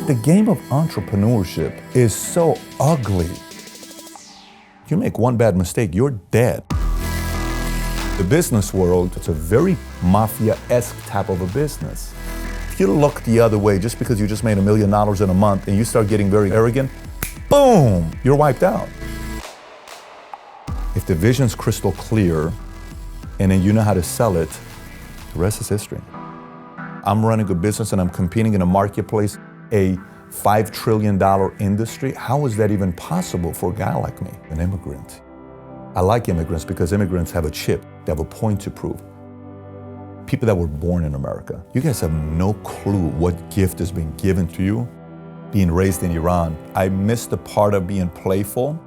The game of entrepreneurship is so ugly. You make one bad mistake, you're dead. The business world, it's a very mafia-esque type of a business. If you look the other way, just because you just made $1 million in a month and you start getting very arrogant, boom, you're wiped out. If the vision's crystal clear and then you know how to sell it, the rest is history. I'm running a business and I'm competing in a marketplace, a $5 trillion industry. How is that even possible for a guy like me, an immigrant? I like immigrants because immigrants have a chip, they have a point to prove. People that were born in America, you guys have no clue what gift is being given to you being raised in Iran. I missed the part of being playful.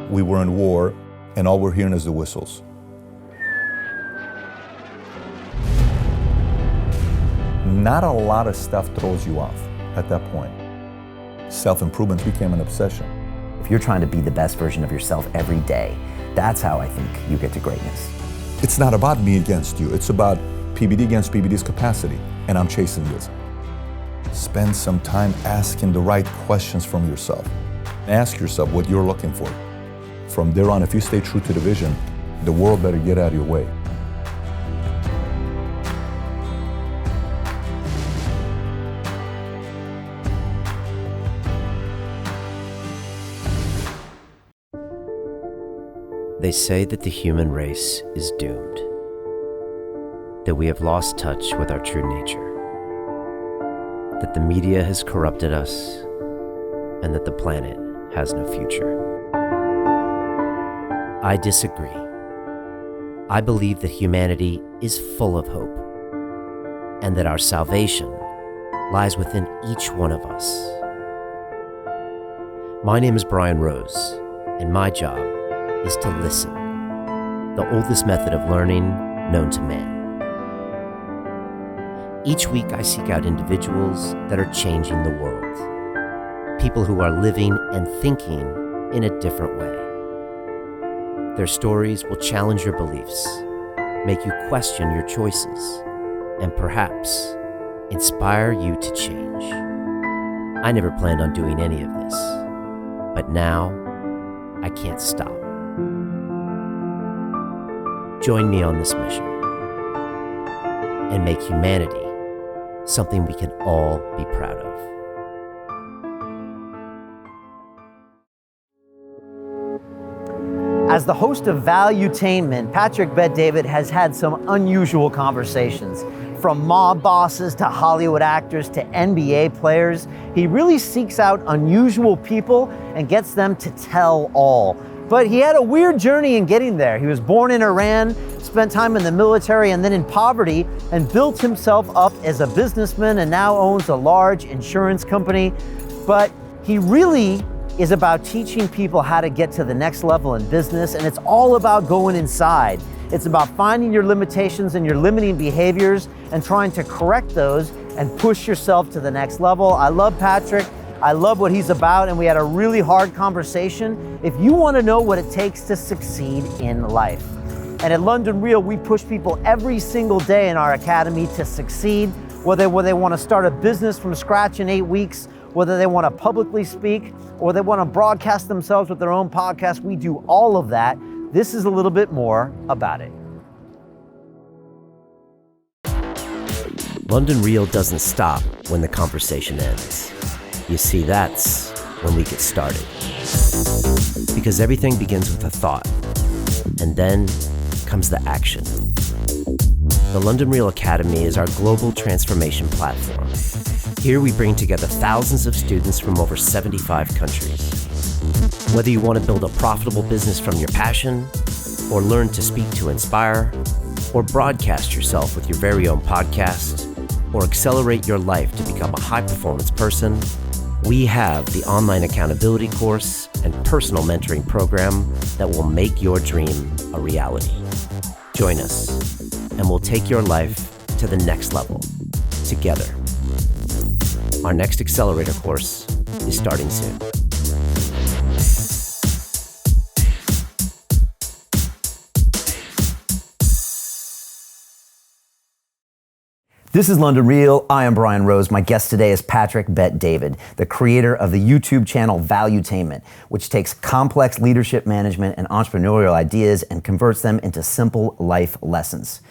We were in war and all we're hearing is the whistles. Not a lot of stuff throws you off at that point. Self-improvement became an obsession. If you're trying to be the best version of yourself every day, that's how I think you get to greatness. It's not about me against you. It's about PBD against PBD's capacity, and I'm chasing this. Spend some time asking the right questions from yourself. Ask yourself what you're looking for. From there on, if you stay true to the vision, the world better get out of your way. They say that the human race is doomed, that we have lost touch with our true nature, that the media has corrupted us, and that the planet has no future. I disagree. I believe that humanity is full of hope, and that our salvation lies within each one of us. My name is Brian Rose, and my job is to listen, the oldest method of learning known to man. Each week I seek out individuals that are changing the world, people who are living and thinking in a different way. Their stories will challenge your beliefs, make you question your choices, and perhaps inspire you to change. I never planned on doing any of this, but now I can't stop. Join me on this mission and make humanity something we can all be proud of. As the host of Valuetainment, Patrick Bet-David has had some unusual conversations. From mob bosses to Hollywood actors to NBA players, he really seeks out unusual people and gets them to tell all. But he had a weird journey in getting there. He was born in Iran, spent time in the military and then in poverty, and built himself up as a businessman and now owns a large insurance company. But he really is about teaching people how to get to the next level in business, and it's all about going inside. It's about finding your limitations and your limiting behaviors and trying to correct those and push yourself to the next level. I love Patrick. I love what he's about, and we had a really hard conversation. If you want to know what it takes to succeed in life. And at London Real, we push people every single day in our academy to succeed, whether they want to start a business from scratch in 8 weeks, whether they want to publicly speak, or they want to broadcast themselves with their own podcast. We do all of that. This is a little bit more about it. London Real doesn't stop when the conversation ends. You see, that's when we get started. Because everything begins with a thought, and then comes the action. The London Real Academy is our global transformation platform. Here we bring together thousands of students from over 75 countries. Whether you want to build a profitable business from your passion, or learn to speak to inspire, or broadcast yourself with your very own podcast, or accelerate your life to become a high-performance person, we have the online accountability course and personal mentoring program that will make your dream a reality. Join us, and we'll take your life to the next level, together. Our next accelerator course is starting soon. This is London Real. I am Brian Rose. My guest today is Patrick Bet David, the creator of the YouTube channel Valuetainment, which takes complex leadership management and entrepreneurial ideas and converts them into simple life lessons.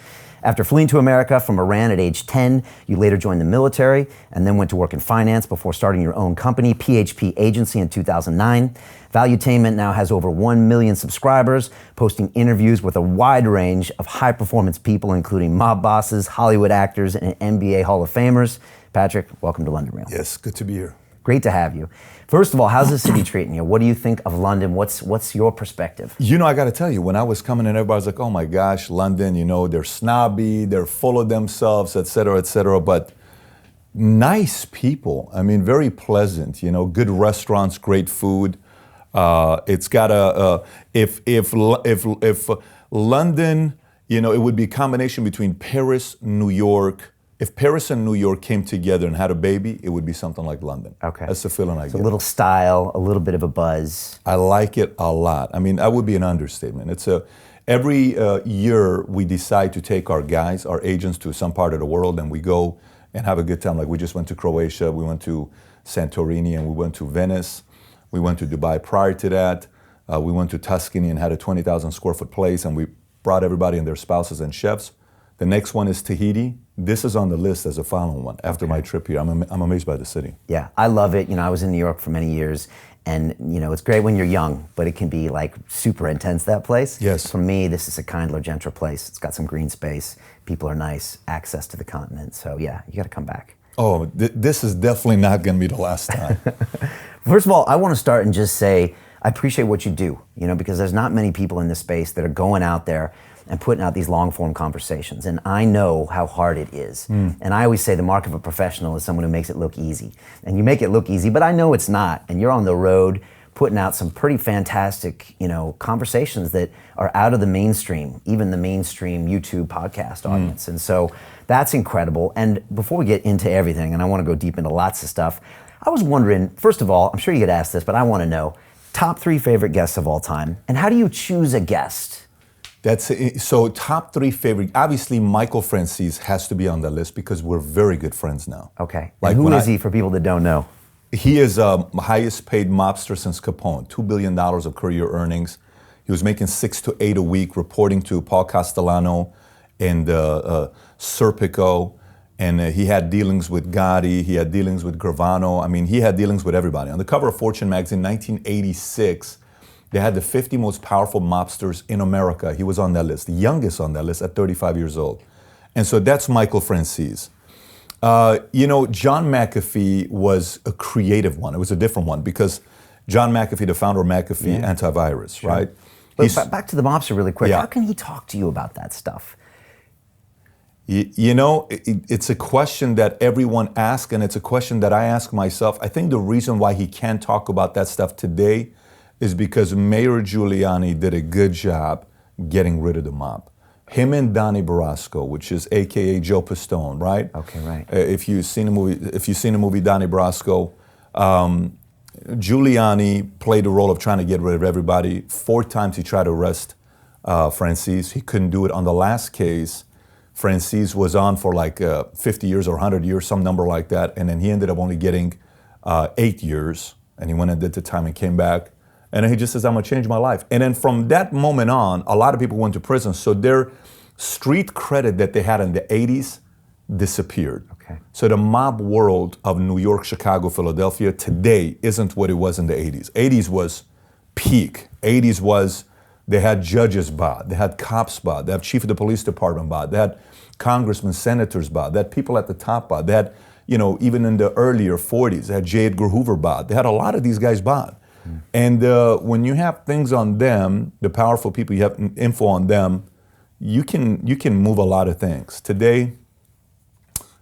After fleeing to America from Iran at age 10, you later joined the military and then went to work in finance before starting your own company, PHP Agency, in 2009. Valuetainment now has over 1 million subscribers, posting interviews with a wide range of high-performance people, including mob bosses, Hollywood actors, and NBA Hall of Famers. Patrick, welcome to London Real. Yes, good to be here. Great to have you. First of all, how's the city treating you? What do you think of London? What's your perspective? You know, I got to tell you, when I was coming in, everybody's like, oh my gosh, London, you know, they're snobby, they're full of themselves, et cetera, but nice people. I mean, very pleasant, you know, good restaurants, great food. It's got if London, you know, it would be a combination between Paris, New York. If Paris and New York came together and had a baby, it would be something like London. Okay. That's the feeling I get. A little style, a little bit of a buzz. I like it a lot. I mean, that would be an understatement. Every year we decide to take our guys, our agents, to some part of the world, and we go and have a good time. Like we just went to Croatia, we went to Santorini, and we went to Venice. We went to Dubai prior to that. We went to Tuscany and had a 20,000 square foot place, and we brought everybody and their spouses and chefs. The next one is Tahiti. This is on the list as a final one after my trip here. I'm amazed by the city. Yeah, I love it. You know, I was in New York for many years, and you know, it's great when you're young, but it can be like super intense, that place. Yes. For me, this is a kindler, gentler place. It's got some green space. People are nice, access to the continent. So yeah, you got to come back. Oh, this is definitely not going to be the last time. First of all, I want to start and just say, I appreciate what you do, you know, because there's not many people in this space that are going out there and putting out these long-form conversations. And I know how hard it is. And I always say the mark of a professional is someone who makes it look easy. And you make it look easy, but I know it's not. And you're on the road putting out some pretty fantastic, you know, conversations that are out of the mainstream, even the mainstream YouTube podcast audience. And so that's incredible. And before we get into everything, and I want to go deep into lots of stuff, I was wondering, first of all, I'm sure you get asked this, but I want to know, top 3 favorite guests of all time, and how do you choose a guest? So top 3 favorite, obviously Michael Francis has to be on the list because we're very good friends now. Okay, Like and who is he for people that don't know? He is the highest paid mobster since Capone, $2 billion of career earnings. He was making 6 to 8 a week, reporting to Paul Castellano and Serpico. And he had dealings with Gotti, he had dealings with Gravano. I mean, he had dealings with everybody. On the cover of Fortune magazine, 1986, they had the 50 most powerful mobsters in America. He was on that list, the youngest on that list at 35 years old. And so that's Michael Francis. You know, John McAfee was a creative one. It was a different one because John McAfee, the founder of McAfee Antivirus, right? But back to the mobster really quick. Yeah. How can he talk to you about that stuff? You know, it's a question that everyone asks, and it's a question that I ask myself. I think the reason why he can't talk about that stuff today is because Mayor Giuliani did a good job getting rid of the mob. Him and Donnie Brasco, which is AKA Joe Pistone, right? Okay, right. If you've seen the movie Donnie Brasco, Giuliani played the role of trying to get rid of everybody. 4 times he tried to arrest Francis. He couldn't do it. On the last case, Francis was on for like 50 years or 100 years, some number like that, and then he ended up only getting 8 years, and he went and did the time and came back. And then he just says, I'm gonna change my life. And then from that moment on, a lot of people went to prison. So their street credit that they had in the 80s disappeared. Okay. So the mob world of New York, Chicago, Philadelphia today isn't what it was in the 80s. 80s was peak. 80s was, they had judges bought, they had cops bought, they had chief of the police department bought, they had congressmen, senators bought, they had people at the top bought, they had, you know, even in the earlier 40s, they had J. Edgar Hoover bought. They had a lot of these guys bought. And when you have things on them, the powerful people, you have info on them, you can move a lot of things. Today,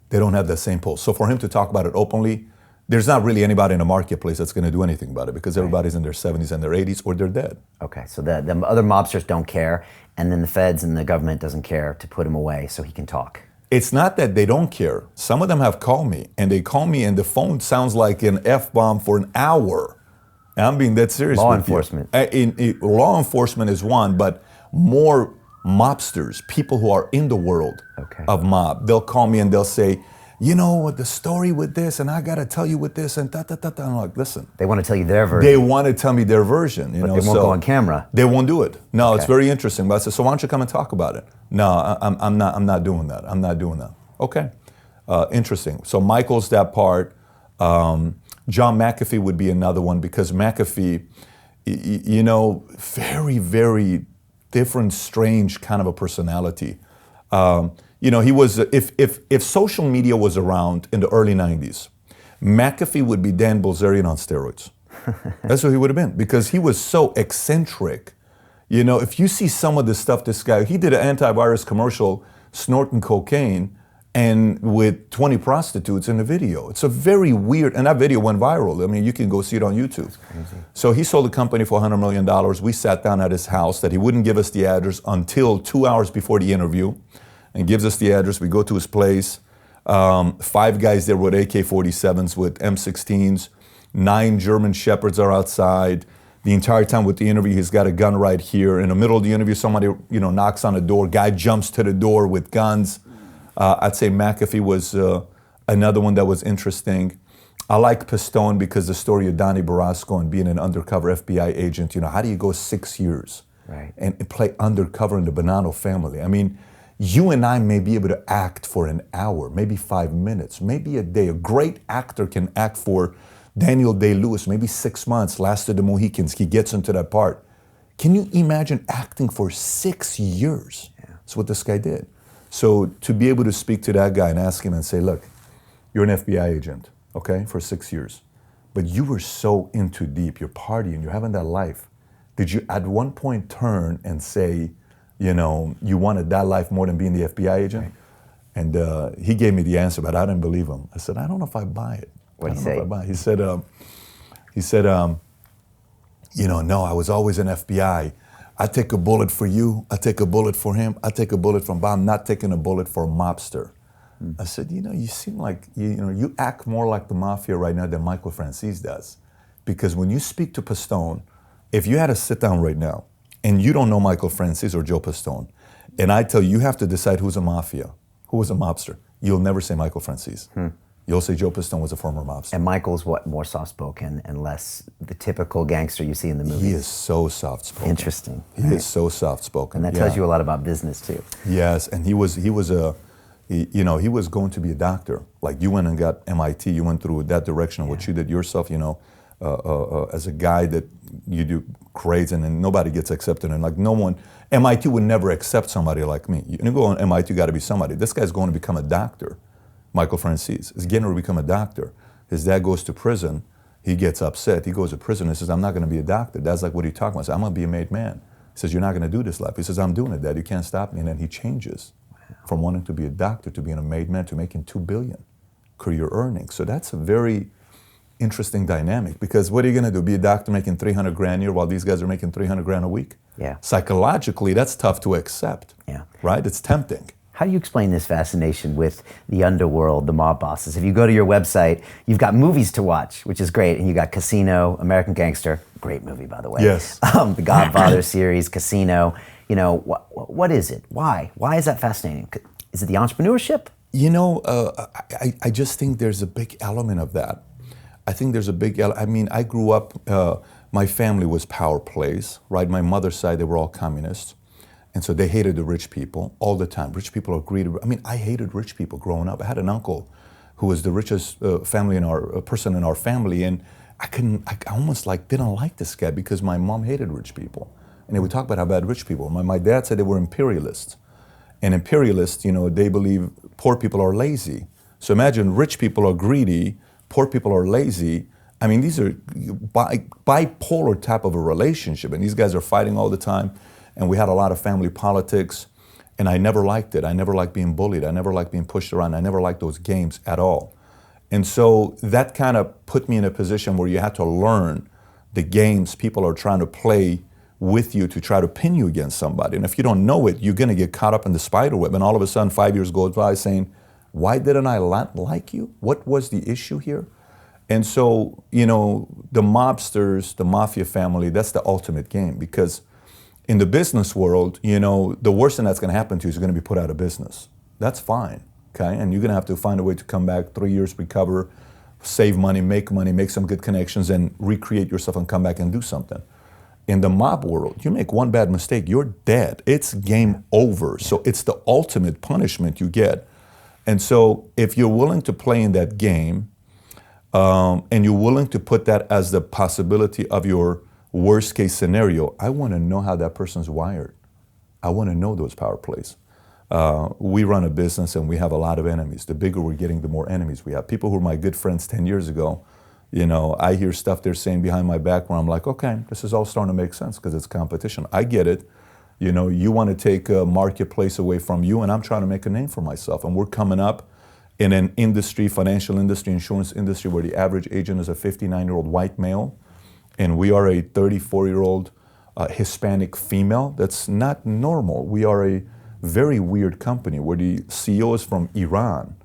they don't have that same pull. So for him to talk about it openly, there's not really anybody in the marketplace that's going to do anything about it because everybody's in their 70s and their 80s or they're dead. Okay, so the other mobsters don't care, and then the feds and the government doesn't care to put him away so he can talk. It's not that they don't care. Some of them have called me, and they call me, and the phone sounds like an F-bomb for an hour. And I'm being that serious Law with enforcement. You. Law enforcement is one, but more mobsters, people who are in the world of mob. They'll call me and they'll say, you know, the story with this, and I got to tell you with this, and da-da-da-da. I'm like, listen. They want to tell you their version. They want to tell me their version. But they won't go on camera. They won't do it. No, it's very interesting. But I said, so why don't you come and talk about it? No, I'm not doing that. I'm not doing that. Okay, interesting. So Michael's that part. John McAfee would be another one, because McAfee, you know, very, very different, strange kind of a personality. You know, he was, if social media was around in the early 90s, McAfee would be Dan Bilzerian on steroids. That's what he would have been, because he was so eccentric. You know, if you see some of the stuff this guy, he did an antivirus commercial snorting cocaine and with 20 prostitutes in the video. It's a very weird, and that video went viral. I mean, you can go see it on YouTube. That's crazy. So he sold the company for $100 million. We sat down at his house that he wouldn't give us the address until 2 hours before the interview, and gives us the address. We go to his place. 5 guys there with AK-47s, with M16s. 9 German Shepherds are outside. The entire time with the interview, he's got a gun right here. In the middle of the interview, somebody, you know, knocks on the door. Guy jumps to the door with guns. I'd say McAfee was another one that was interesting. I like Pistone because the story of Donnie Barasco and being an undercover FBI agent. You know, how do you go 6 years and play undercover in the Bonanno family? I mean, you and I may be able to act for an hour, maybe 5 minutes, maybe a day. A great actor can act for Daniel Day-Lewis, maybe 6 months, Last of the Mohicans. He gets into that part. Can you imagine acting for 6 years? That's what this guy did. So to be able to speak to that guy and ask him and say, look, you're an FBI agent, okay, for 6 years, but you were so into deep, you're partying, you're having that life. Did you at one point turn and say, you know, you wanted that life more than being the FBI agent? And he gave me the answer, but I didn't believe him. I said, I don't know if I buy it. What did he say? He said, you know, no, I was always an FBI. I take a bullet for you. I take a bullet for him. I take a bullet from Bob. I'm not taking a bullet for a mobster. I said, you know, you seem like, you act more like the mafia right now than Michael Francis does. Because when you speak to Pistone, if you had to sit down right now and you don't know Michael Francis or Joe Pistone, and I tell you, you have to decide who's a mafia, who was a mobster, you'll never say Michael Francis. You'll say Joe Pistone was a former mobster. And Michael's what, more soft-spoken and less the typical gangster you see in the movies? He is so soft-spoken. Interesting. He is so soft-spoken. And that tells you a lot about business too. Yes, and he was going to be a doctor. Like, you went and got MIT, you went through that direction of what you did yourself, you know, as a guy that you do grades and then nobody gets accepted. And like, no one, MIT would never accept somebody like me. You go on MIT, you got to be somebody. This guy's going to become a doctor. Michael Francis is getting to become a doctor. His dad goes to prison. He gets upset. He goes to prison and says, I'm not going to be a doctor. Dad's like, what are you talking about? I said, I'm going to be a made man. He says, you're not going to do this life. He says, I'm doing it, Dad. You can't stop me. And then he changes from wanting to be a doctor to being a made man to making $2 billion career earnings. So that's a very interesting dynamic, because what are you going to do? Be a doctor making $300,000 a year while these guys are making $300,000 a week? Yeah. Psychologically, that's tough to accept. Yeah. Right? It's tempting. How do you explain this fascination with the underworld, the mob bosses? If you go to your website, you've got movies to watch, which is great. And you got Casino, American Gangster, great movie, by the way. Yes. The Godfather series, Casino. You know, what is it? Why? Why is that fascinating? Is it the entrepreneurship? You know, I just think there's a big element of that. I think there's a big element. I mean, I grew up, my family was power plays, right? My mother's side, they were all communists. And so they hated the rich people all the time. Rich people are greedy. I mean, I hated rich people growing up. I had an uncle who was the richest person in our family, and I almost like didn't like this guy because my mom hated rich people. And they would talk about how bad rich people were. My dad said they were imperialists. And imperialists, you know, they believe poor people are lazy. So imagine rich people are greedy, poor people are lazy. I mean, these are bipolar type of a relationship, and these guys are fighting all the time. And we had a lot of family politics, and I never liked it. I never liked being bullied. I never liked being pushed around. I never liked those games at all. And so that kind of put me in a position where you had to learn the games people are trying to play with you to try to pin you against somebody. And if you don't know it, you're going to get caught up in the spider web. And all of a sudden, 5 years goes by saying, why didn't I like you? What was the issue here? And so, you know, the mobsters, the mafia family, that's the ultimate game, because In the business world, the worst thing that's going to happen to you is you're going to be put out of business. That's fine, okay? And you're going to have to find a way to come back, 3 years, recover, save money, make some good connections, and recreate yourself and come back and do something. In the mob world, you make one bad mistake, you're dead. It's game over. So it's the ultimate punishment you get. And so if you're willing to play in that game, and you're willing to put that as the possibility of your worst case scenario, I want to know how that person's wired. I want to know those power plays. We run a business and we have a lot of enemies. The bigger we're getting, the more enemies we have. People who were my good friends 10 years ago, I hear stuff they're saying behind my back where I'm like, okay, this is all starting to make sense because it's competition. I get it. You want to take a marketplace away from you, and I'm trying to make a name for myself. And we're coming up in an industry, financial industry, insurance industry, where the average agent is a 59-year-old white male, and we are a 34-year-old Hispanic female. That's not normal. We are a very weird company where the CEO is from Iran.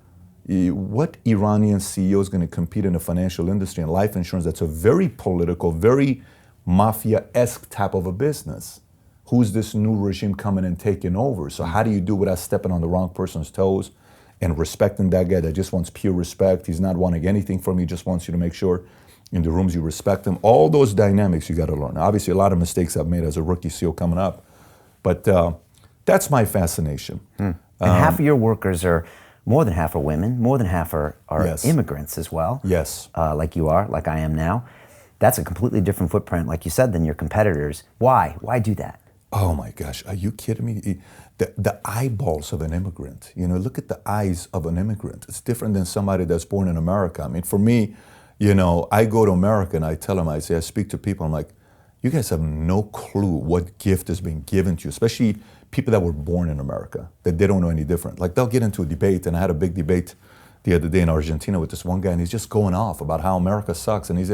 What Iranian CEO is going to compete in the financial industry and life insurance? That's a very political, very mafia-esque type of a business. Who's this new regime coming and taking over? So how do you do without stepping on the wrong person's toes and respecting that guy that just wants pure respect? He's not wanting anything from you, just wants you to make sure in the rooms you respect him. All those dynamics you got to learn. Obviously, a lot of mistakes I've made as a rookie CEO coming up, but that's my fascination. And half of your workers are, more than half are women, more than half are Yes. immigrants as well. Yes. Like you are, like I am now. That's a completely different footprint, like you said, than your competitors. Why? Why do that? Oh my gosh, are you kidding me? The eyeballs of an immigrant, look at the eyes of an immigrant. It's different than somebody that's born in America. I mean, for me, I go to America and I tell them, I speak to people, I'm like, you guys have no clue what gift has been given to you, especially people that were born in America, that they don't know any different. Like they'll get into a debate, and I had a big debate the other day in Argentina with this one guy, and he's just going off about how America sucks, and he's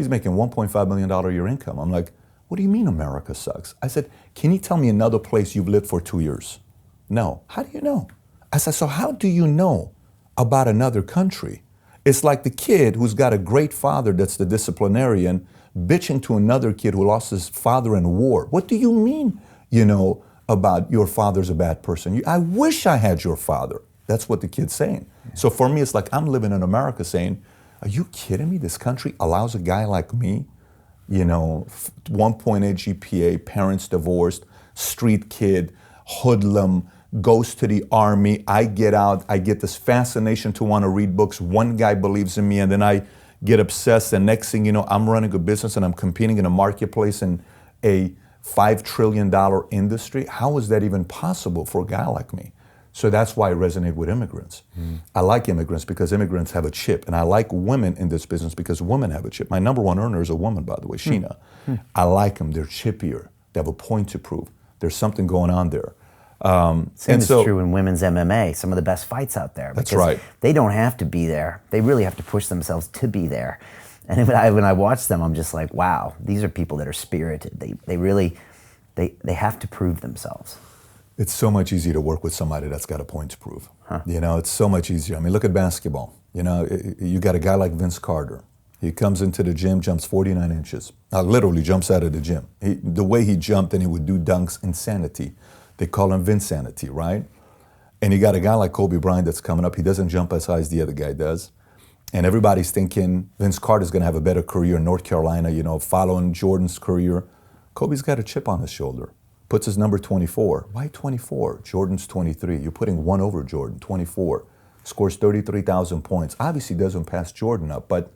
making $1.5 million a year income. I'm like, what do you mean America sucks? I said, can you tell me another place you've lived for 2 years? No. How do you know? I said, so how do you know about another country? It's like the kid who's got a great father that's the disciplinarian bitching to another kid who lost his father in war. What do you mean, about your father's a bad person? I wish I had your father. That's what the kid's saying. Yeah. So for me, it's like I'm living in America saying, are you kidding me? This country allows a guy like me, 1.8 GPA, parents divorced, street kid, hoodlum, goes to the army. I get out, I get this fascination to want to read books. One guy believes in me, and then I get obsessed, and next thing you know, I'm running a business and I'm competing in a marketplace in a $5 trillion industry. How is that even possible for a guy like me? So that's why I resonate with immigrants. I like immigrants because immigrants have a chip, and I like women in this business because women have a chip. My number one earner is a woman, by the way, Sheena. I like them. They're chippier. They have a point to prove. There's something going on there. Same is true in women's MMA, some of the best fights out there. That's right. They don't have to be there. They really have to push themselves to be there. And when I watch them, I'm just like, wow, these are people that are spirited. They really have to prove themselves. It's so much easier to work with somebody that's got a point to prove. It's so much easier. I mean, look at basketball. You got a guy like Vince Carter. He comes into the gym, jumps 49 inches. Literally jumps out of the gym. The way he jumped and he would do dunks, insanity. They call him Vinsanity, right? And you got a guy like Kobe Bryant that's coming up. He doesn't jump as high as the other guy does. And everybody's thinking Vince Carter's going to have a better career in North Carolina, following Jordan's career. Kobe's got a chip on his shoulder. Puts his number 24. Why 24? Jordan's 23. You're putting one over Jordan, 24. Scores 33,000 points. Obviously doesn't pass Jordan up, but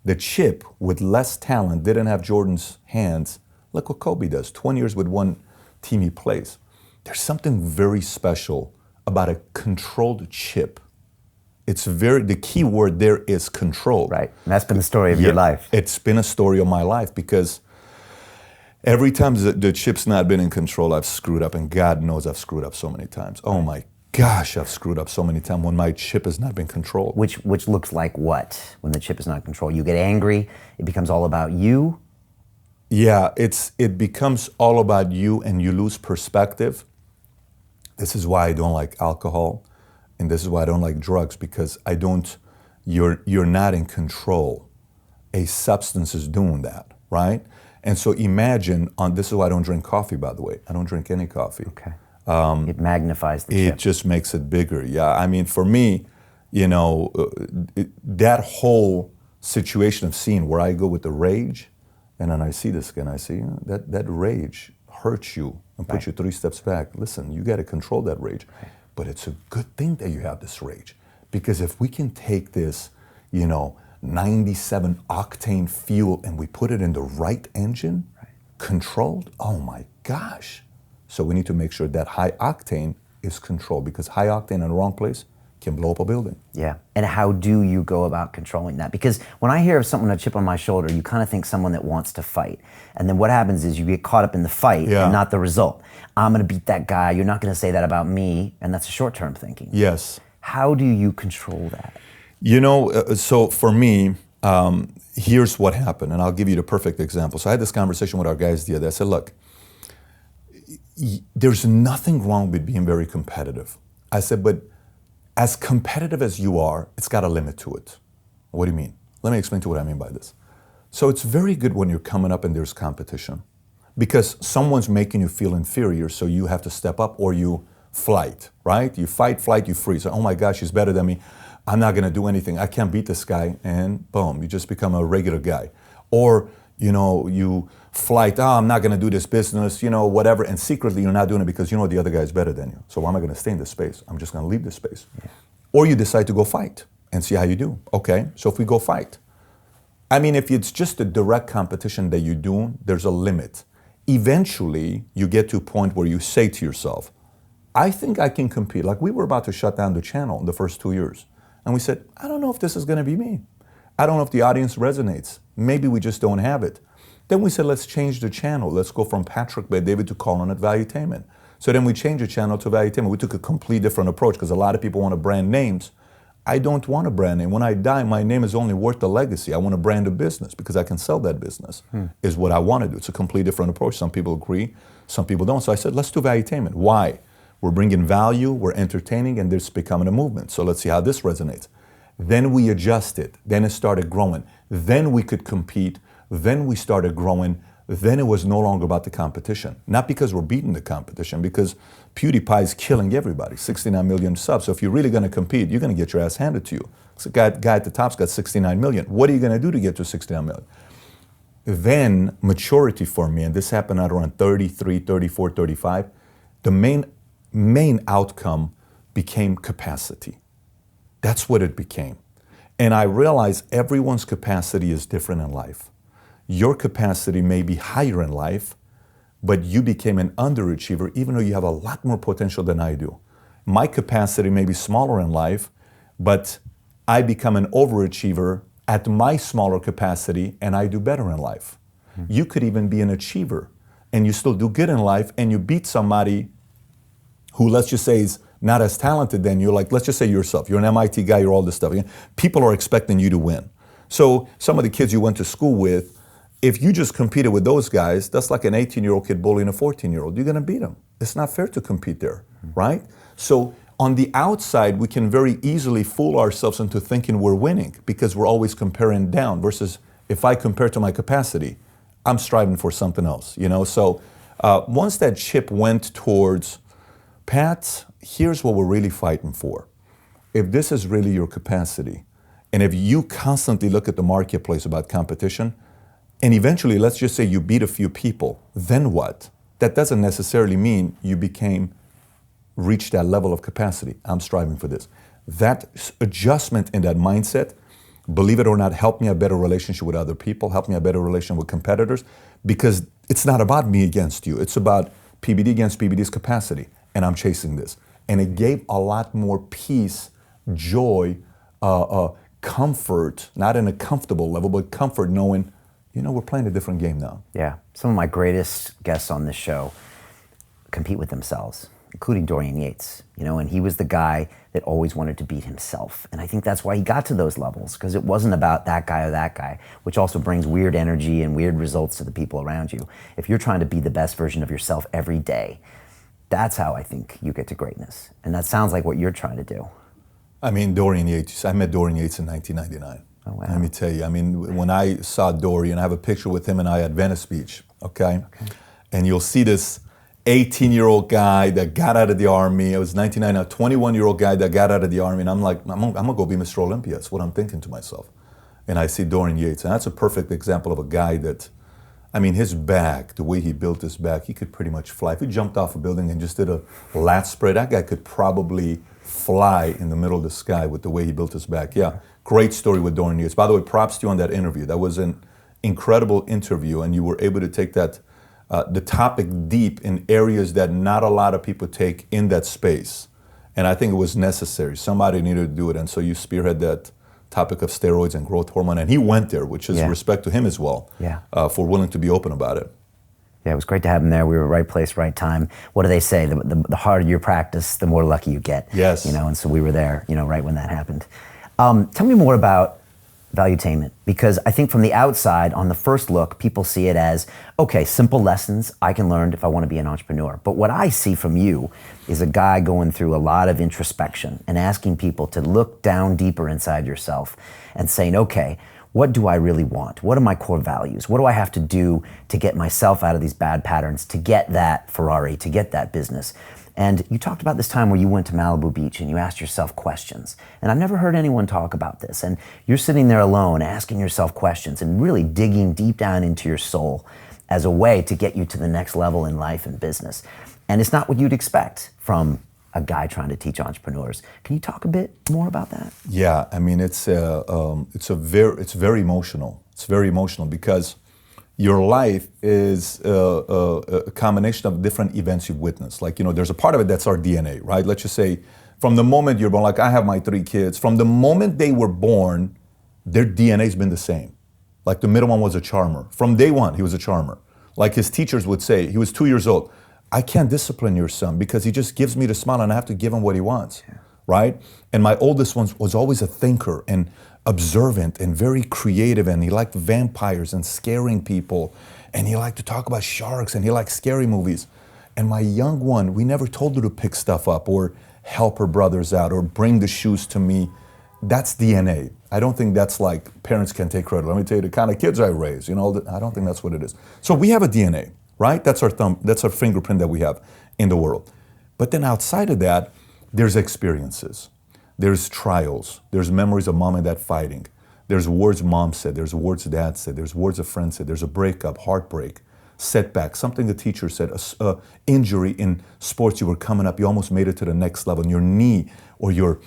the chip with less talent didn't have Jordan's hands. Look what Kobe does. 20 years with one team he plays. There's something very special about a controlled chip. The key word there is control. Right, and that's been the story of your life. It's been a story of my life because every time the chip's not been in control, I've screwed up, and God knows I've screwed up so many times. Oh my gosh, I've screwed up so many times when my chip has not been controlled. Which looks like what when the chip is not controlled? You get angry, it becomes all about you? Yeah, it becomes all about you and you lose perspective. This is why I don't like alcohol, and this is why I don't like drugs, because you're not in control. A substance is doing that, right? And so imagine, this is why I don't drink coffee, by the way. I don't drink any coffee. Okay. It magnifies the chip. It just makes it bigger. Yeah, I mean, for me, that whole situation of seeing where I go with the rage, and then I see this guy, and I see that rage hurts you and puts you 3 steps back. Listen, you got to control that rage. Right. But it's a good thing that you have this rage, because if we can take this, 97 octane fuel and we put it in the right engine, controlled, oh my gosh. So we need to make sure that high octane is controlled, because high octane in the wrong place can blow up a building. Yeah, and how do you go about controlling that? Because when I hear of someone with a chip on my shoulder, you kind of think someone that wants to fight. And then what happens is you get caught up in the fight and not the result. I'm gonna beat that guy, you're not gonna say that about me, and that's a short-term thinking. Yes. How do you control that? So for me, here's what happened, and I'll give you the perfect example. So I had this conversation with our guys the other day. I said, look, there's nothing wrong with being very competitive. I said, but as competitive as you are, it's got a limit to it. What do you mean? Let me explain to you what I mean by this. So it's very good when you're coming up and there's competition, because someone's making you feel inferior, so you have to step up, or you flight, right? You fight, flight, you freeze. Oh my gosh, he's better than me. I'm not gonna do anything. I can't beat this guy, and boom, you just become a regular guy. Or, you flight, I'm not gonna do this business, whatever, and secretly you're not doing it because the other guy is better than you. So why am I gonna stay in this space? I'm just gonna leave this space. Yeah. Or you decide to go fight and see how you do. Okay, so if we go fight, I mean, if it's just a direct competition that you do, there's a limit. Eventually, you get to a point where you say to yourself, I think I can compete. Like, we were about to shut down the channel in the first 2 years. And we said, I don't know if this is gonna be me. I don't know if the audience resonates. Maybe we just don't have it. Then we said, let's change the channel. Let's go from Patrick Bet David to calling it Valuetainment. So then we changed the channel to Valuetainment. We took a complete different approach, because a lot of people want to brand names. I don't want a brand name. When I die, my name is only worth the legacy. I want to brand a business because I can sell that business, is what I want to do. It's a complete different approach. Some people agree, some people don't. So I said, let's do Valuetainment. Why? We're bringing value, we're entertaining, and this becoming a movement. So let's see how this resonates. Then we adjusted. Then it started growing. Then we could compete. Then we started growing. Then it was no longer about the competition. Not because we're beating the competition, because PewDiePie is killing everybody, 69 million subs. So if you're really gonna compete, you're gonna get your ass handed to you. So the guy at the top's got 69 million. What are you gonna do to get to 69 million? Then maturity for me, and this happened at around 33, 34, 35, the main outcome became capacity. That's what it became. And I realized everyone's capacity is different in life. Your capacity may be higher in life, but you became an underachiever even though you have a lot more potential than I do. My capacity may be smaller in life, but I become an overachiever at my smaller capacity and I do better in life. You could even be an achiever and you still do good in life, and you beat somebody who, let's just say, is not as talented than you. Like, let's just say yourself. You're an MIT guy, you're all this stuff. People are expecting you to win. So some of the kids you went to school with, if you just competed with those guys, that's like an 18-year-old kid bullying a 14-year-old. You're gonna beat them. It's not fair to compete there, right? So on the outside, we can very easily fool ourselves into thinking we're winning because we're always comparing down, versus if I compare to my capacity, I'm striving for something else, So once that chip went towards, Pat, here's what we're really fighting for. If this is really your capacity, and if you constantly look at the marketplace about competition, and eventually, let's just say you beat a few people, then what? That doesn't necessarily mean you reached that level of capacity. I'm striving for this. That adjustment in that mindset, believe it or not, helped me have a better relationship with other people, helped me have a better relationship with competitors, because it's not about me against you. It's about PBD against PBD's capacity, and I'm chasing this. And it gave a lot more peace, joy, comfort, not in a comfortable level, but comfort knowing, we're playing a different game now. Yeah. Some of my greatest guests on this show compete with themselves, including Dorian Yates, and he was the guy that always wanted to beat himself. And I think that's why he got to those levels, because it wasn't about that guy or that guy, which also brings weird energy and weird results to the people around you. If you're trying to be the best version of yourself every day, that's how I think you get to greatness. And that sounds like what you're trying to do. I mean, Dorian Yates, I met Dorian Yates in 1999. Oh, wow. Let me tell you, I mean, when I saw Dorian, I have a picture with him and I at Venice Beach, okay? And you'll see this 18-year-old guy that got out of the Army. It was 1999, a 21-year-old guy that got out of the Army. And I'm like, I'm gonna go be Mr. Olympia. That's what I'm thinking to myself. And I see Dorian Yates. And that's a perfect example of a guy that, I mean, his back, the way he built his back, he could pretty much fly. If he jumped off a building and just did a lat spread, that guy could probably fly in the middle of the sky with the way he built his back. Yeah, great story with Dorian Yates. By the way, props to you on that interview. That was an incredible interview, and you were able to take that the topic deep in areas that not a lot of people take in that space. And I think it was necessary. Somebody needed to do it, and so you spearhead that topic of steroids and growth hormone, and he went there, which is respect to him as well, for willing to be open about it. Yeah, it was great to have him there. We were right place, right time. What do they say? The harder your practice, the more lucky you get. Yes. You know, and so we were there, you know, right when that happened. Tell me more about Valuetainment, because I think from the outside, on the first look, people see it as, okay, simple lessons I can learn if I want to be an entrepreneur. But what I see from you is a guy going through a lot of introspection and asking people to look down deeper inside yourself and saying, okay, what do I really want? What are my core values? What do I have to do to get myself out of these bad patterns, to get that Ferrari, to get that business? And you talked about this time where you went to Malibu Beach and you asked yourself questions. And I've never heard anyone talk about this. And you're sitting there alone asking yourself questions and really digging deep down into your soul as a way to get you to the next level in life and business. And it's not what you'd expect from a guy trying to teach entrepreneurs. Can you talk a bit more about that? Yeah, I mean, it's very emotional. It's very emotional because your life is a combination of different events you've witnessed. Like, you know, there's a part of it that's our DNA, right? Let's just say from the moment you're born, like I have my 3 kids, from the moment they were born, their DNA's been the same. Like the middle one was a charmer. From day one, he was a charmer. Like his teachers would say, he was 2 years old, I can't discipline your son because he just gives me the smile and I have to give him what he wants, right? And my oldest one was always a thinker and observant and very creative, and he liked vampires and scaring people, and he liked to talk about sharks, and he liked scary movies. And my young one, we never told her to pick stuff up or help her brothers out or bring the shoes to me. That's DNA. I don't think that's like parents can take credit. Let me tell you the kind of kids I raised, you know, I don't think that's what it is. So we have a DNA, right? That's our thumb, that's our fingerprint that we have in the world. But then outside of that, there's experiences. There's trials, there's memories of mom and dad fighting. There's words mom said, there's words dad said, there's words a friend said, there's a breakup, heartbreak, setback, something the teacher said, a injury in sports, you were coming up, you almost made it to the next level, and your knee or your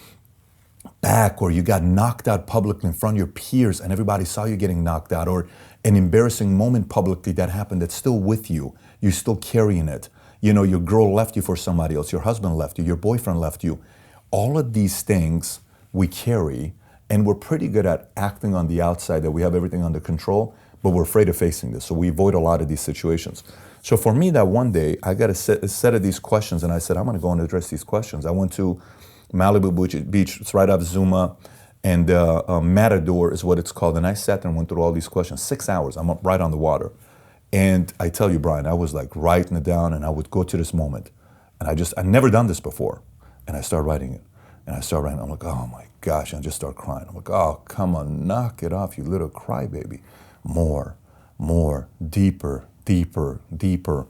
back, or you got knocked out publicly in front of your peers and everybody saw you getting knocked out, or an embarrassing moment publicly that happened that's still with you, you're still carrying it. You know, your girl left you for somebody else, your husband left you, your boyfriend left you. All of these things we carry, and we're pretty good at acting on the outside that we have everything under control, but we're afraid of facing this, so we avoid a lot of these situations. So for me, that one day, I got a set of these questions, and I said, I'm gonna go and address these questions. I went to Malibu Beach, it's right off Zuma, and Matador is what it's called, and I sat there and went through all these questions, 6 hours, I'm up right on the water. And I tell you, Brian, I was like writing it down, and I would go to this moment, and I'd never done this before. And I start writing it. And I start writing, I'm like, oh my gosh, and I just start crying. I'm like, oh, come on, knock it off, you little crybaby. More, deeper, deeper, deeper.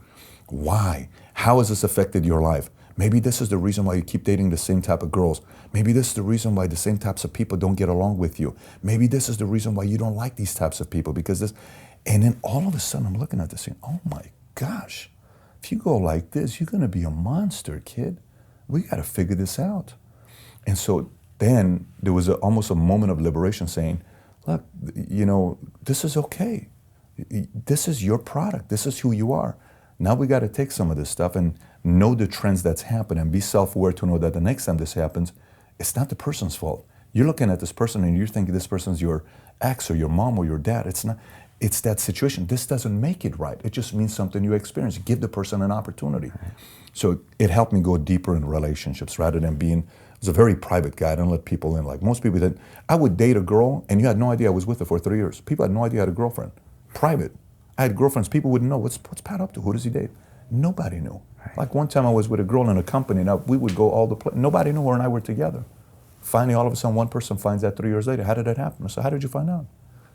Why? How has this affected your life? Maybe this is the reason why you keep dating the same type of girls. Maybe this is the reason why the same types of people don't get along with you. Maybe this is the reason why you don't like these types of people, because this, and then all of a sudden I'm looking at this saying, oh my gosh, if you go like this, you're gonna be a monster, kid. We got to figure this out. And so then there was almost a moment of liberation saying, look, you know, this is okay. This is your product. This is who you are. Now we got to take some of this stuff and know the trends that's happening and be self-aware to know that the next time this happens, it's not the person's fault. You're looking at this person and you're thinking this person's your ex or your mom or your dad. It's not. It's that situation. This doesn't make it right. It just means something you experienced. Give the person an opportunity. So it helped me go deeper in relationships rather than being, I was a very private guy. I didn't let people in. Like most people did. I would date a girl and you had no idea I was with her for 3 years. People had no idea I had a girlfriend. Private. I had girlfriends. People wouldn't know. What's Pat up to? Who does he date? Nobody knew. Like one time I was with a girl in a company. Now we would go all the place. Nobody knew her and I were together. Finally, all of a sudden, one person finds out 3 years later. How did that happen? I said, how did you find out?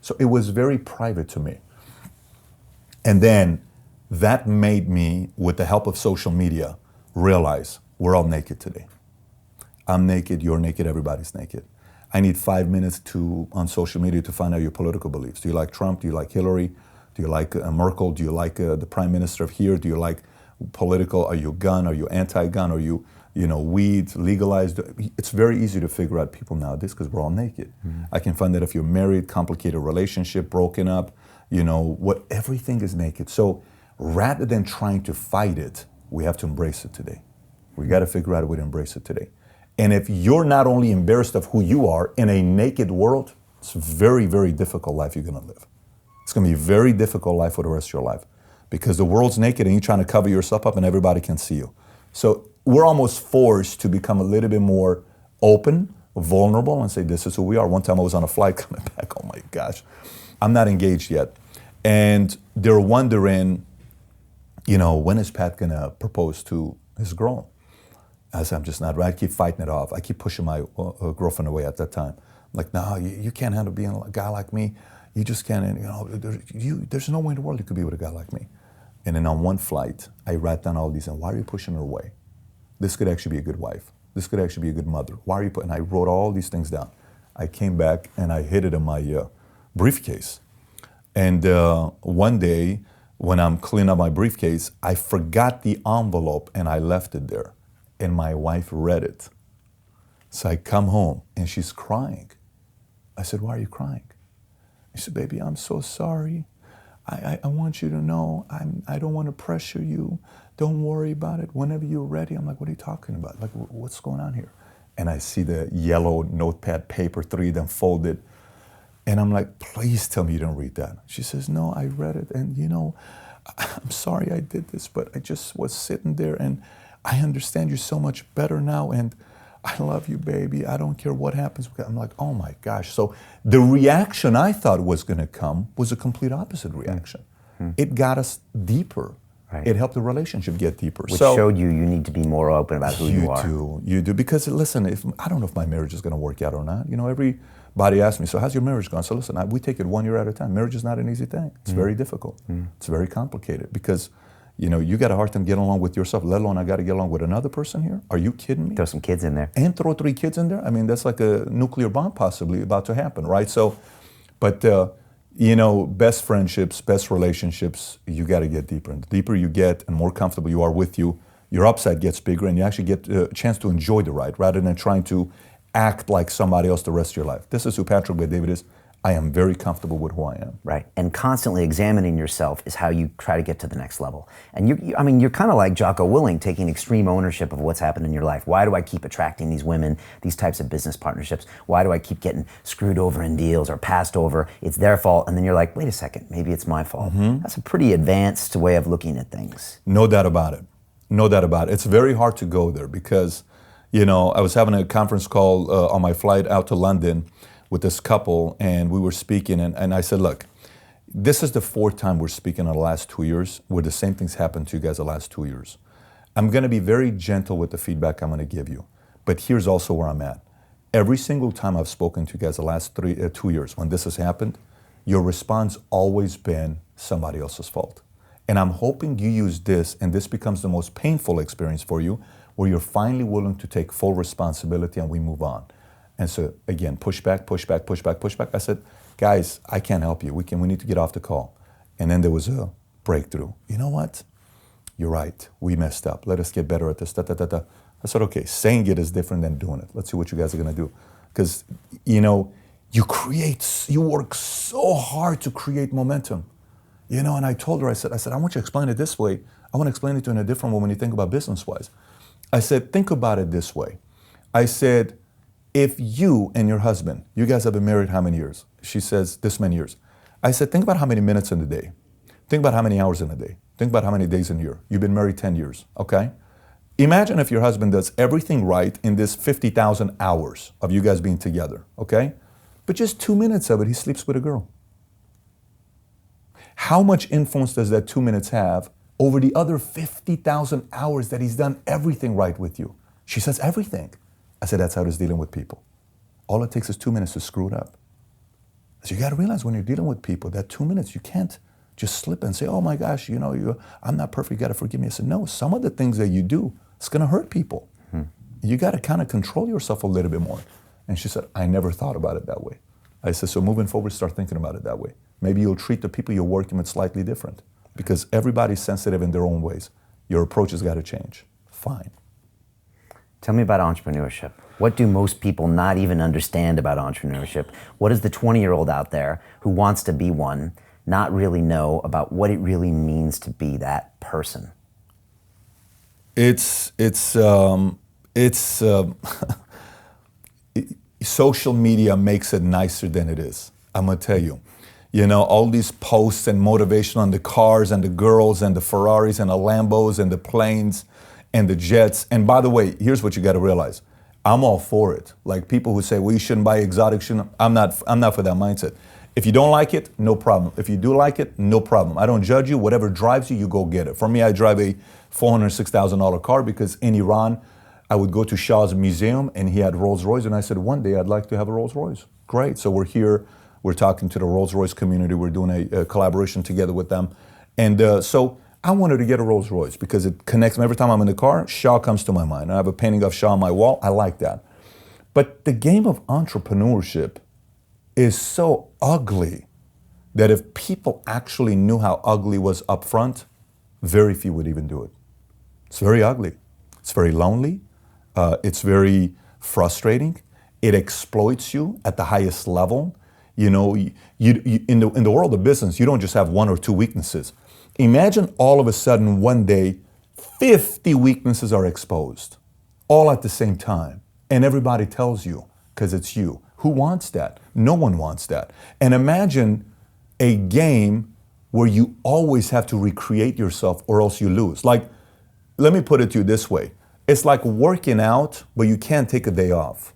So it was very private to me. And then that made me, with the help of social media, realize we're all naked today. I'm naked, you're naked, everybody's naked. I need 5 minutes on social media to find out your political beliefs. Do you like Trump? Do you like Hillary? Do you like Merkel? Do you like the prime minister of here? Do you like political? Are you gun? Are you anti-gun? Are you, weed, legalized? It's very easy to figure out people nowadays because we're all naked. Mm-hmm. I can find that if you're married, complicated relationship, broken up, everything is naked. So rather than trying to fight it, we have to embrace it today. We got to figure out a way to embrace it today. And if you're not only embarrassed of who you are in a naked world, it's a very, very difficult life you're going to live. It's going to be a very difficult life for the rest of your life because the world's naked and you're trying to cover yourself up and everybody can see you. So we're almost forced to become a little bit more open, vulnerable, and say, this is who we are. One time I was on a flight coming back, oh my gosh, I'm not engaged yet. And they're wondering, when is Pat going to propose to his girl? I said, I'm just not right. I keep fighting it off. I keep pushing my girlfriend away at that time. I'm like, no, you can't handle being a guy like me. You just can't, there's no way in the world you could be with a guy like me. And then on one flight, I write down all these, and why are you pushing her away? This could actually be a good wife. This could actually be a good mother. Why are you and I wrote all these things down. I came back and I hid it in my briefcase. And one day, when I'm cleaning up my briefcase, I forgot the envelope and I left it there. And my wife read it. So I come home and she's crying. I said, why are you crying? She said, baby, I'm so sorry. I want you to know I don't want to pressure you. Don't worry about it. Whenever you're ready. I'm like, what are you talking about? Like, what's going on here? And I see the yellow notepad paper, 3 of them folded. And I'm like, please tell me you didn't read that. She says, no, I read it. And I'm sorry I did this, but I just was sitting there and I understand you so much better now, and I love you, baby. I don't care what happens. I'm like, oh my gosh. So the reaction I thought was going to come was a complete opposite reaction. Mm-hmm. It got us deeper. Right. It helped the relationship get deeper. Which showed you need to be more open about who you are. You do. Because listen, I don't know if my marriage is going to work out or not. Everybody asks me, so how's your marriage going? So listen, we take it 1 year at a time. Marriage is not an easy thing. It's very difficult. It's very complicated because you got a hard time getting along with yourself, let alone I got to get along with another person here. Are you kidding me? Throw some kids in there. And throw 3 kids in there? I mean, that's like a nuclear bomb possibly about to happen, right? So, but, best friendships, best relationships, you got to get deeper. And the deeper you get and more comfortable you are with you, your upside gets bigger and you actually get a chance to enjoy the ride rather than trying to act like somebody else the rest of your life. This is who Patrick Bet-David is. I am very comfortable with who I am. Right, and constantly examining yourself is how you try to get to the next level. And you're kind of like Jocko Willink, taking extreme ownership of what's happened in your life. Why do I keep attracting these women, these types of business partnerships? Why do I keep getting screwed over in deals or passed over? It's their fault. And then you're like, wait a second, maybe it's my fault. Mm-hmm. That's a pretty advanced way of looking at things. No doubt about it. No doubt about it. It's very hard to go there because, I was having a conference call on my flight out to London with this couple, and we were speaking, and I said, look, this is the 4th time we're speaking in the last 2 years where the same things happened to you guys the last 2 years. I'm going to be very gentle with the feedback I'm going to give you, but here's also where I'm at. Every single time I've spoken to you guys the last 2 years when this has happened, your response always been somebody else's fault. And I'm hoping you use this, and this becomes the most painful experience for you, where you're finally willing to take full responsibility and we move on. And so again, push back. I said, guys, I can't help you. We need to get off the call. And then there was a breakthrough. You know what? You're right. We messed up. Let us get better at this. I said, okay, saying it is different than doing it. Let's see what you guys are going to do. Because, you work so hard to create momentum. And I told her, I said, I want you to explain it this way. I want to explain it to you in a different way when you think about business-wise. I said, think about it this way. I said, if you and your husband, you guys have been married how many years? She says, this many years. I said, think about how many minutes in a day. Think about how many hours in a day. Think about how many days in a year. You've been married 10 years, okay? Imagine if your husband does everything right in this 50,000 hours of you guys being together, okay? But just 2 minutes of it, he sleeps with a girl. How much influence does that 2 minutes have over the other 50,000 hours that he's done everything right with you? She says, everything. I said, that's how it is dealing with people. all it takes is 2 minutes to screw it up. So you got to realize when you're dealing with people that 2 minutes, you can't just slip and say, oh my gosh, I'm not perfect, you got to forgive me. I said, no, some of the things that you do, it's going to hurt people. You got to kind of control yourself a little bit more. And she said, I never thought about it that way. I said, so moving forward, start thinking about it that way. Maybe you'll treat the people you're working with slightly different because everybody's sensitive in their own ways. Your approach has got to change. Fine. Tell me about entrepreneurship. What do most people not even understand about entrepreneurship? What does the 20-year-old out there who wants to be one not really know about what it really means to be that person? Social media makes it nicer than it is. I'm gonna tell you. All these posts and motivation on the cars and the girls and the Ferraris and the Lambos and the planes and the jets. And by the way, here's what you gotta realize. I'm all for it. Like people who say, well, you shouldn't buy exotic, I'm not for that mindset. If you don't like it, no problem. If you do like it, no problem. I don't judge you. Whatever drives you, you go get it. For me, I drive a $406,000 car because in Iran, I would go to Shah's museum and he had Rolls Royce and I said, one day I'd like to have a Rolls Royce. Great, so we're here, we're talking to the Rolls Royce community, we're doing a collaboration together with them. And so I wanted to get a Rolls Royce because it connects me. Every time I'm in the car, Shah comes to my mind. I have a painting of Shah on my wall, I like that. But the game of entrepreneurship is so ugly that if people actually knew how ugly was up front, very few would even do it. It's very ugly. It's very lonely. It's very frustrating. It exploits you at the highest level. In the world of business, you don't just have one or two weaknesses. Imagine all of a sudden one day, 50 weaknesses are exposed, all at the same time. And everybody tells you, because it's you. Who wants that? No one wants that. And imagine a game where you always have to recreate yourself or else you lose. Like, let me put it to you this way. It's like working out, but you can't take a day off.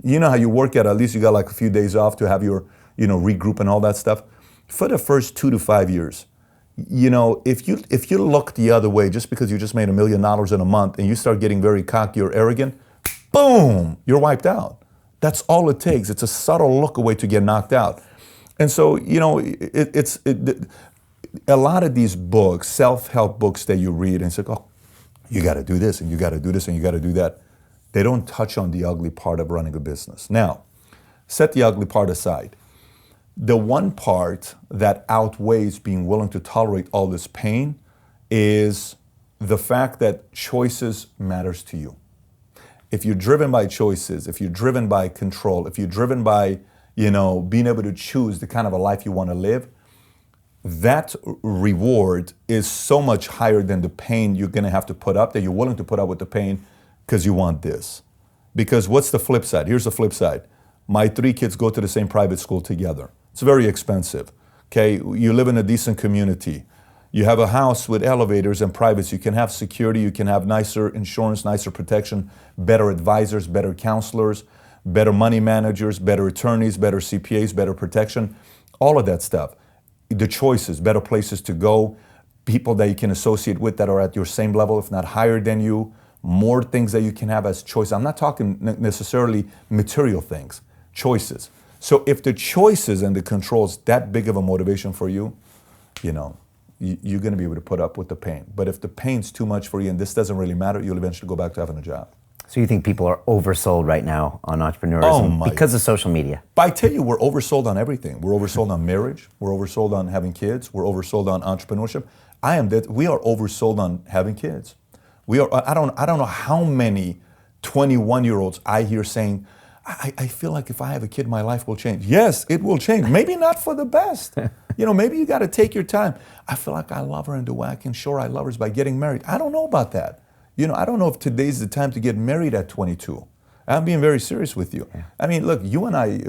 You know how you work out, at least you got like a few days off to have your, regroup and all that stuff. For the first 2 to 5 years, if you look the other way, just because you just made $1 million in a month and you start getting very cocky or arrogant, boom, you're wiped out. That's all it takes. It's a subtle look away to get knocked out. And so, a lot of these books, self-help books that you read and say, oh, you got to do this and you got to do this and you got to do that. They don't touch on the ugly part of running a business. Now, set the ugly part aside. The one part that outweighs being willing to tolerate all this pain is the fact that choices matters to you. If you're driven by choices, if you're driven by control, if you're driven by, being able to choose the kind of a life you want to live, that reward is so much higher than the pain you're going to have to put up, that you're willing to put up with the pain because you want this. Because what's the flip side? Here's the flip side. My 3 kids go to the same private school together. It's very expensive. Okay, you live in a decent community. You have a house with elevators and privates. You can have security, you can have nicer insurance, nicer protection, better advisors, better counselors, better money managers, better attorneys, better CPAs, better protection, all of that stuff. The choices, better places to go, people that you can associate with that are at your same level, if not higher than you, more things that you can have as choice. I'm not talking necessarily material things, choices. So if the choices and the controls that big of a motivation for you, you're going to be able to put up with the pain. But if the pain's too much for you and this doesn't really matter, you'll eventually go back to having a job. So you think people are oversold right now on entrepreneurship because of social media? But I tell you, we're oversold on everything. We're oversold on marriage. We're oversold on having kids. We're oversold on entrepreneurship. We are oversold on having kids. We are. I don't know how many 21-year-olds I hear saying, I feel like if I have a kid, my life will change. Yes, it will change. Maybe not for the best. Maybe you got to take your time. I feel like I love her, and the way I can show her I love her is by getting married. I don't know about that. I don't know if today's the time to get married at 22. I'm being very serious with you. Yeah. I mean, look, you and I,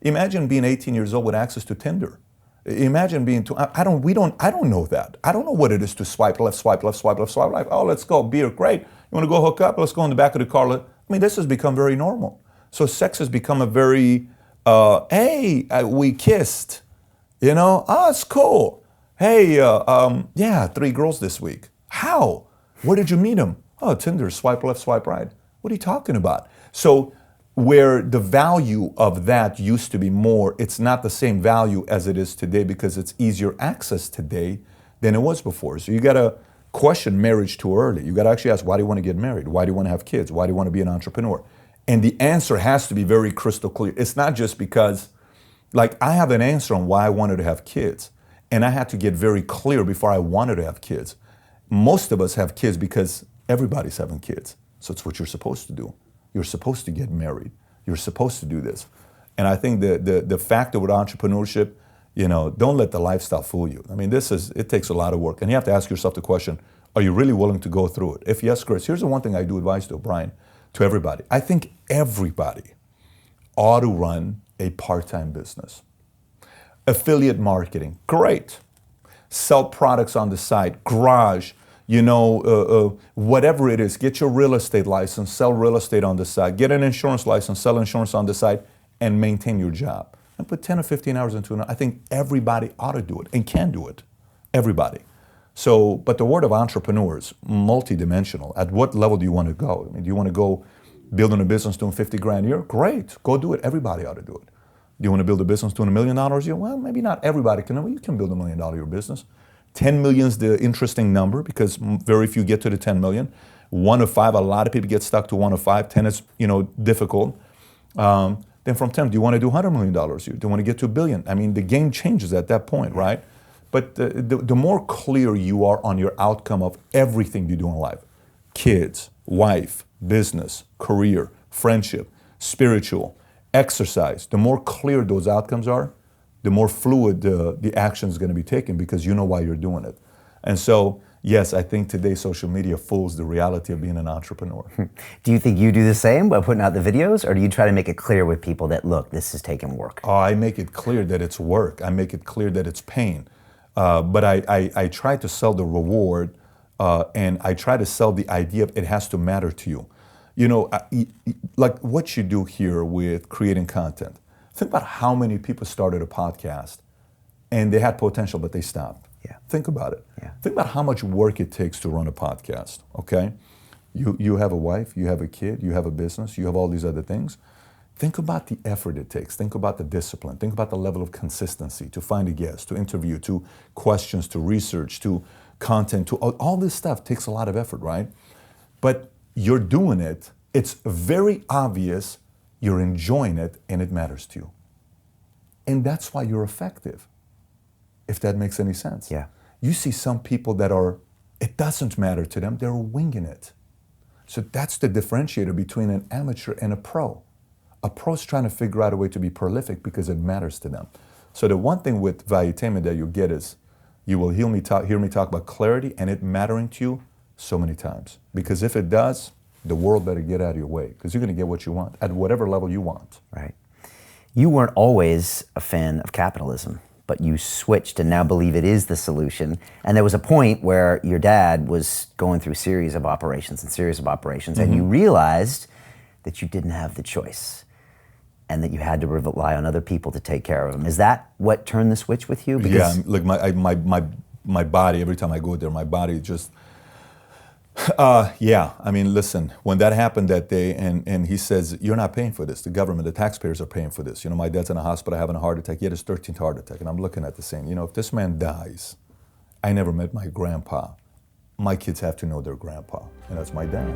imagine being 18 years old with access to Tinder. Imagine being, I don't know that. I don't know what it is to swipe left, swipe left, swipe left, swipe right. Oh, let's go, beer, great. You want to go hook up? Let's go in the back of the car. This has become very normal. So sex has become a very, we kissed. It's cool. Hey, 3 girls this week. How? Where did you meet them? Oh, Tinder, swipe left, swipe right. What are you talking about? So where the value of that used to be more, it's not the same value as it is today because it's easier access today than it was before. So you got to question marriage too early. You got to actually ask, why do you want to get married? Why do you want to have kids? Why do you want to be an entrepreneur? And the answer has to be very crystal clear. It's not just because, like, I have an answer on why I wanted to have kids, and I had to get very clear before I wanted to have kids. Most of us have kids because everybody's having kids. So it's what you're supposed to do. You're supposed to get married. You're supposed to do this. And I think the factor with entrepreneurship, don't let the lifestyle fool you. I mean, it takes a lot of work. And you have to ask yourself the question, are you really willing to go through it? If yes, Chris, here's the one thing I do advise to Brian, to everybody. I think everybody ought to run a part-time business. Affiliate marketing, great. Sell products on the side, garage, whatever it is, get your real estate license, sell real estate on the side, get an insurance license, sell insurance on the side, and maintain your job. And put 10 or 15 hours into it. I think everybody ought to do it and can do it. Everybody. So, but the word of entrepreneurs, multidimensional. At what level do you want to go? I mean, do you want to go building a business doing 50 grand a year? Great, go do it. Everybody ought to do it. Do you want to build a business doing $1 million a year? Well, maybe not everybody can. You can build $1 million a year business. 10 million is the interesting number because very few get to the 10 million. 1 of 5, a lot of people get stuck to 1 of 5. 10 is, difficult. Then from 10, do you want to do $100 million a year? Do you want to get to $1 billion? I mean, the game changes at that point, right? But the more clear you are on your outcome of everything you do in life, kids, wife, business, career, friendship, spiritual, exercise, the more clear those outcomes are, the more fluid the action is going to be taken because you know why you're doing it. And so, yes, I think today social media fools the reality of being an entrepreneur. Do you think you do the same by putting out the videos, or do you try to make it clear with people that, look, this is taking work? Oh, I make it clear that it's work. I make it clear that it's pain. But I try to sell the reward, and I try to sell the idea of it has to matter to you. Like what you do here with creating content. Think about how many people started a podcast and they had potential, but they stopped. Yeah. Think about it. Yeah. Think about how much work it takes to run a podcast, okay? You have a wife, you have a kid, you have a business, you have all these other things. Think about the effort it takes. Think about the discipline. Think about the level of consistency to find a guest, to interview, to questions, to research, to content, to all this stuff takes a lot of effort, right? But you're doing it. It's very obvious you're enjoying it and it matters to you. And that's why you're effective, if that makes any sense. Yeah. You see some people that it doesn't matter to them, they're winging it. So that's the differentiator between an amateur and a pro. A pro's trying to figure out a way to be prolific because it matters to them. So the one thing with Valuetainment that you get is you will hear me talk about clarity and it mattering to you so many times. Because if it does, the world better get out of your way because you're going to get what you want at whatever level you want. Right. You weren't always a fan of capitalism, but you switched and now believe it is the solution. And there was a point where your dad was going through series of operations, and you realized that you didn't have the choice and that you had to rely on other people to take care of him. Is that what turned the switch with you? Because like my body, every time I go there, my body just, I mean, listen, when that happened that day and he says, you're not paying for this, the government, the taxpayers are paying for this. My dad's in a hospital having a heart attack. He had his 13th heart attack. And I'm looking at the saying, if this man dies, I never met my grandpa. My kids have to know their grandpa, and that's my dad.